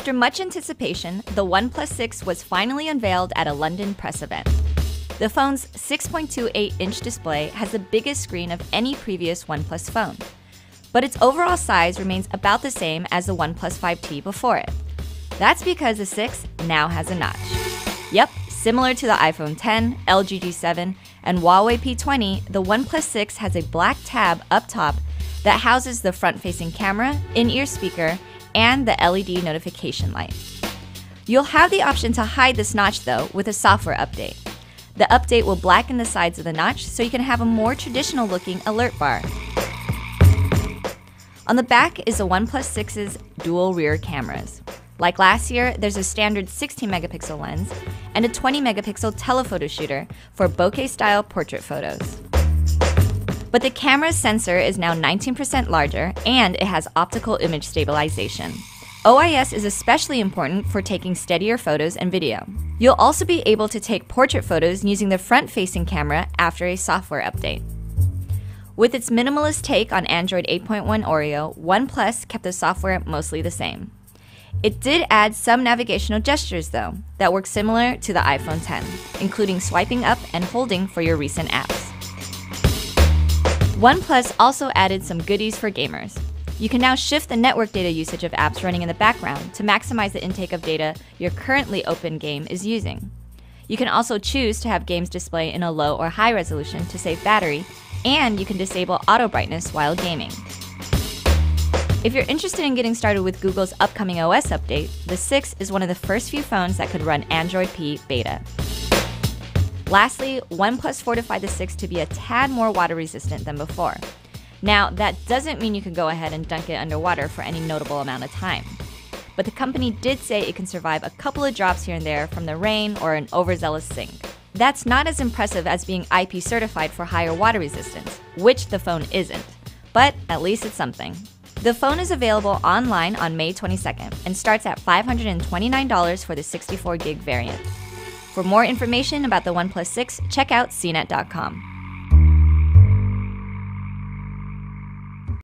After much anticipation, the OnePlus 6 was finally unveiled at a London press event. The phone's 6.28-inch display has the biggest screen of any previous OnePlus phone, but its overall size remains about the same as the OnePlus 5T before it. That's because the 6 now has a notch. Yep, similar to the iPhone X, LG G7, and Huawei P20, the OnePlus 6 has a black tab up top that houses the front-facing camera, in-ear speaker, and the LED notification light. You'll have the option to hide this notch though with a software update. The update will blacken the sides of the notch so you can have a more traditional looking alert bar. On the back is the OnePlus 6's dual rear cameras. Like last year, there's a standard 16-megapixel lens and a 20-megapixel telephoto shooter for bokeh-style portrait photos. But the camera's sensor is now 19% larger and it has optical image stabilization. OIS is especially important for taking steadier photos and video. You'll also be able to take portrait photos using the front-facing camera after a software update. With its minimalist take on Android 8.1 Oreo, OnePlus kept the software mostly the same. It did add some navigational gestures though, that work similar to the iPhone X, including swiping up and holding for your recent apps. OnePlus also added some goodies for gamers. You can now shift the network data usage of apps running in the background to maximize the intake of data your currently open game is using. You can also choose to have games display in a low or high resolution to save battery, and you can disable auto brightness while gaming. If you're interested in getting started with Google's upcoming OS update, the 6 is one of the first few phones that could run Android P beta. Lastly, OnePlus fortified the 6 to be a tad more water resistant than before. Now, that doesn't mean you can go ahead and dunk it underwater for any notable amount of time. But the company did say it can survive a couple of drops here and there from the rain or an overzealous sink. That's not as impressive as being IP certified for higher water resistance, which the phone isn't. But at least it's something. The phone is available online on May 22nd and starts at $529 for the 64 gig variant. For more information about the OnePlus 6, check out cnet.com.